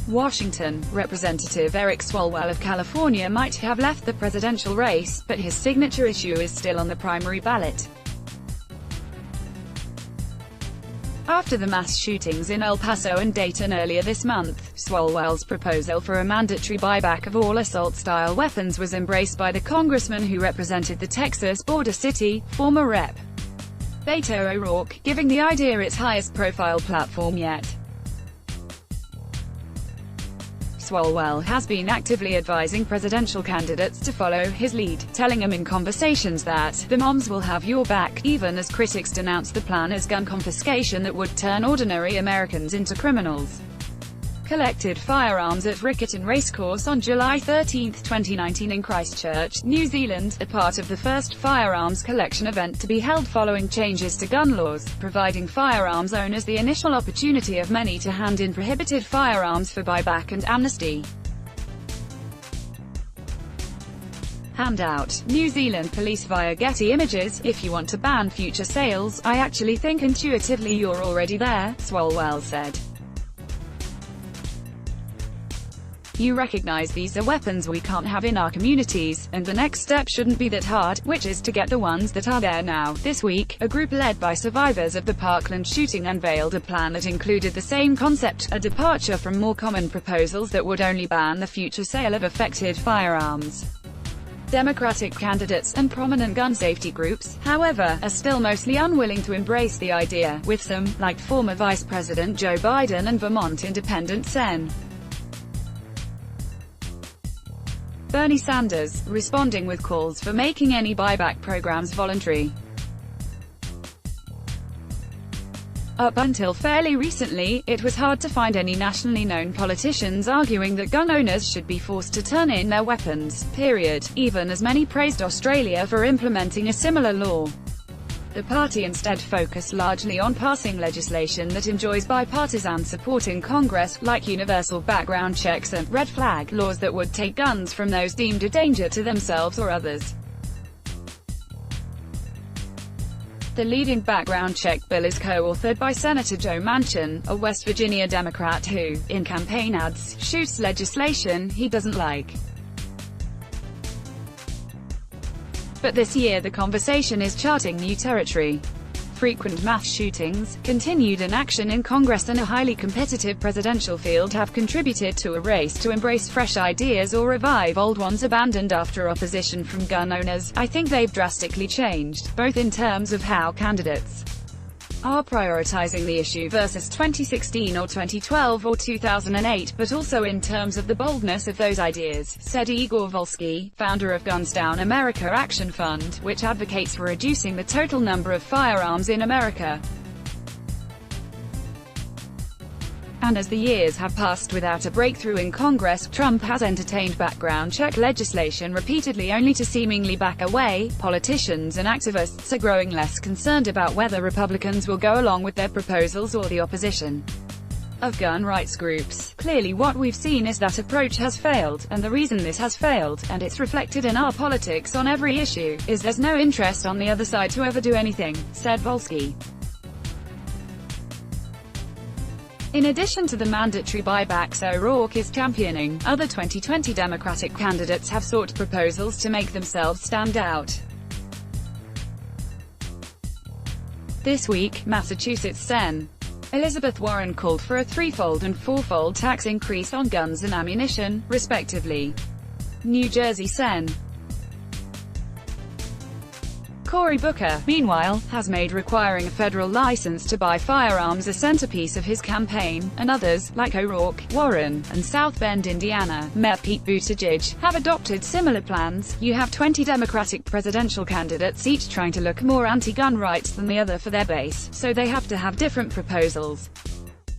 Washington, Representative Eric Swalwell of California might have left the presidential race, but his signature issue is still on the primary ballot. After the mass shootings in El Paso and Dayton earlier this month, Swalwell's proposal for a mandatory buyback of all assault-style weapons was embraced by the congressman who represented the Texas border city, former Rep. Beto O'Rourke, giving the idea its highest-profile platform yet. Swalwell has been actively advising presidential candidates to follow his lead, telling them in conversations that the moms will have your back, even as critics denounce the plan as gun confiscation that would turn ordinary Americans into criminals. Collected firearms at Riccarton Racecourse on July 13, 2019 in Christchurch, New Zealand, a part of the first firearms collection event to be held following changes to gun laws, providing firearms owners the initial opportunity of many to hand in prohibited firearms for buyback and amnesty. Handout. New Zealand police via Getty Images. If you want to ban future sales, I actually think intuitively you're already there, Swalwell said. You recognize these are weapons we can't have in our communities, and the next step shouldn't be that hard, which is to get the ones that are there now. This week, a group led by survivors of the Parkland shooting unveiled a plan that included the same concept, a departure from more common proposals that would only ban the future sale of affected firearms. Democratic candidates and prominent gun safety groups, however, are still mostly unwilling to embrace the idea, with some, like former Vice President Joe Biden and Vermont Independent Sen. Bernie Sanders, responding with calls for making any buyback programs voluntary. Up until fairly recently, it was hard to find any nationally known politicians arguing that gun owners should be forced to turn in their weapons, period, even as many praised Australia for implementing a similar law. The party instead focused largely on passing legislation that enjoys bipartisan support in Congress, like universal background checks and red flag laws that would take guns from those deemed a danger to themselves or others. The leading background check bill is co-authored by Senator Joe Manchin, a West Virginia Democrat who, in campaign ads, shoots legislation he doesn't like. But this year the conversation is charting new territory. Frequent mass shootings, continued inaction in Congress and a highly competitive presidential field have contributed to a race to embrace fresh ideas or revive old ones abandoned after opposition from gun owners. I think they've drastically changed, both in terms of how candidates are prioritizing the issue versus 2016 or 2012 or 2008, but also in terms of the boldness of those ideas, said Igor Volsky, founder of Guns Down America Action Fund, which advocates for reducing the total number of firearms in America. And as the years have passed without a breakthrough in Congress, Trump has entertained background check legislation repeatedly only to seemingly back away. Politicians and activists are growing less concerned about whether Republicans will go along with their proposals or the opposition of gun rights groups. Clearly what we've seen is that approach has failed, and the reason this has failed, and it's reflected in our politics on every issue, is there's no interest on the other side to ever do anything, said Volsky. In addition to the mandatory buybacks O'Rourke is championing, other 2020 Democratic candidates have sought proposals to make themselves stand out. This week, Massachusetts Sen. Elizabeth Warren called for a threefold and fourfold tax increase on guns and ammunition, respectively. New Jersey Sen. Cory Booker, meanwhile, has made requiring a federal license to buy firearms a centerpiece of his campaign, and others, like O'Rourke, Warren, and South Bend, Indiana, Mayor Pete Buttigieg, have adopted similar plans. You have 20 Democratic presidential candidates each trying to look more anti-gun rights than the other for their base, so they have to have different proposals.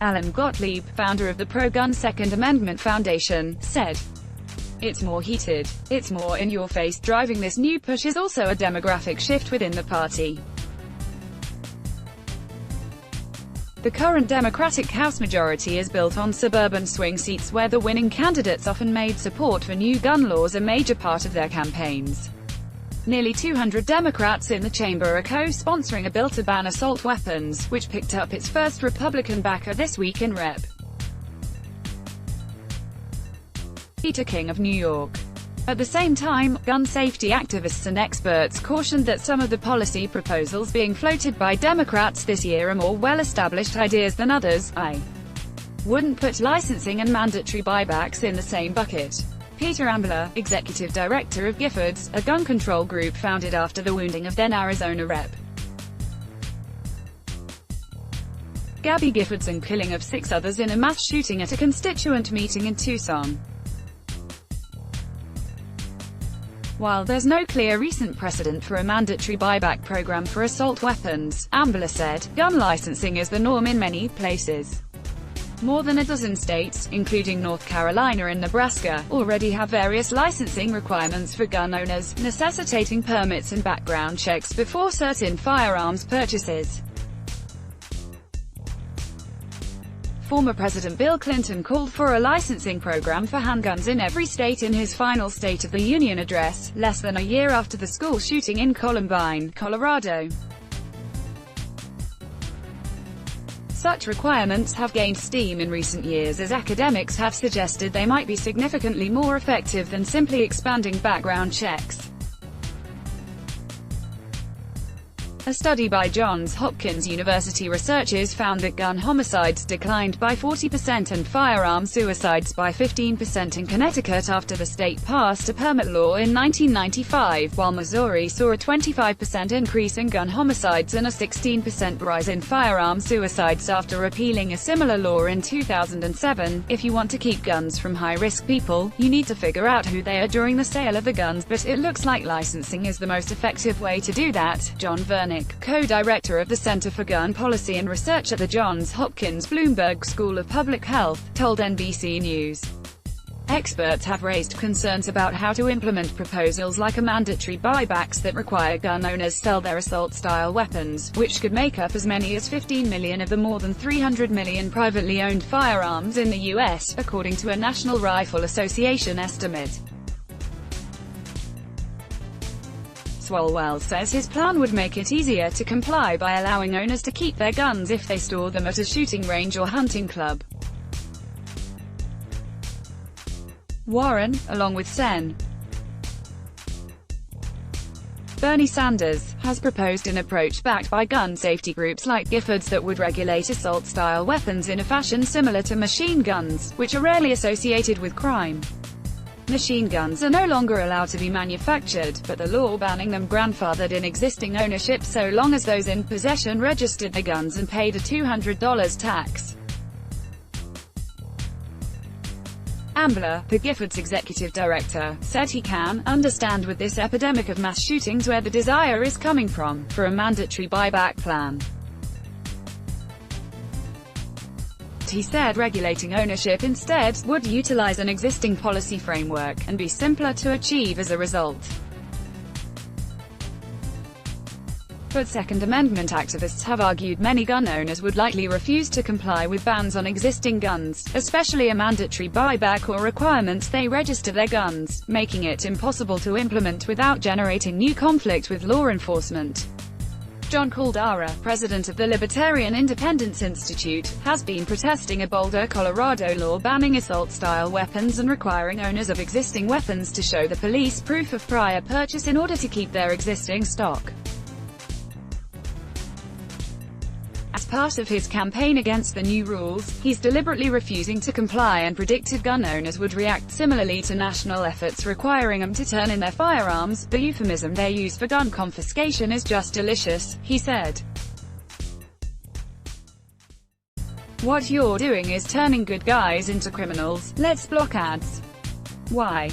Alan Gottlieb, founder of the pro-gun Second Amendment Foundation, said, "It's more heated. It's more in your face. Driving this new push is also a demographic shift within the party. The current Democratic House majority is built on suburban swing seats where the winning candidates often made support for new gun laws a major part of their campaigns. Nearly 200 Democrats in the chamber are co-sponsoring a bill to ban assault weapons, which picked up its first Republican backer this week in Rep. Peter King of New York. At the same time, gun safety activists and experts cautioned that some of the policy proposals being floated by Democrats this year are more well-established ideas than others. I wouldn't put licensing and mandatory buybacks in the same bucket. Peter Ambler, executive director of Giffords, a gun control group founded after the wounding of then Arizona Rep. Gabby Giffords and killing of 6 others in a mass shooting at a constituent meeting in Tucson. While there's no clear recent precedent for a mandatory buyback program for assault weapons, Ambler said, gun licensing is the norm in many places. More than a dozen states, including North Carolina and Nebraska, already have various licensing requirements for gun owners, necessitating permits and background checks before certain firearms purchases. Former President Bill Clinton called for a licensing program for handguns in every state in his final State of the Union address, less than a year after the school shooting in Columbine, Colorado. Such requirements have gained steam in recent years as academics have suggested they might be significantly more effective than simply expanding background checks. A study by Johns Hopkins University researchers found that gun homicides declined by 40% and firearm suicides by 15% in Connecticut after the state passed a permit law in 1995, while Missouri saw a 25% increase in gun homicides and a 16% rise in firearm suicides after repealing a similar law in 2007. If you want to keep guns from high-risk people, you need to figure out who they are during the sale of the guns, but it looks like licensing is the most effective way to do that. John Vernick, co-director of the Center for Gun Policy and Research at the Johns Hopkins Bloomberg School of Public Health, told NBC News. Experts have raised concerns about how to implement proposals like a mandatory buybacks that require gun owners sell their assault-style weapons, which could make up as many as 15 million of the more than 300 million privately owned firearms in the U.S., according to a National Rifle Association estimate. Swalwell says his plan would make it easier to comply by allowing owners to keep their guns if they store them at a shooting range or hunting club. Warren, along with Sen. Bernie Sanders, has proposed an approach backed by gun safety groups like Giffords that would regulate assault-style weapons in a fashion similar to machine guns, which are rarely associated with crime. Machine guns are no longer allowed to be manufactured, but the law banning them grandfathered in existing ownership so long as those in possession registered their guns and paid a $200 tax. Ambler, the Giffords executive director, said he can understand with this epidemic of mass shootings where the desire is coming from, for a mandatory buyback plan. He said regulating ownership instead would utilize an existing policy framework, and be simpler to achieve as a result. But Second Amendment activists have argued many gun owners would likely refuse to comply with bans on existing guns, especially a mandatory buyback or requirements they register their guns, making it impossible to implement without generating new conflict with law enforcement. John Caldara, president of the Libertarian Independence Institute, has been protesting a Boulder, Colorado law banning assault-style weapons and requiring owners of existing weapons to show the police proof of prior purchase in order to keep their existing stock. As part of his campaign against the new rules, he's deliberately refusing to comply and predicted gun owners would react similarly to national efforts requiring them to turn in their firearms. The euphemism they use for gun confiscation is just delicious, he said. What you're doing is turning good guys into criminals. Let's block ads. Why?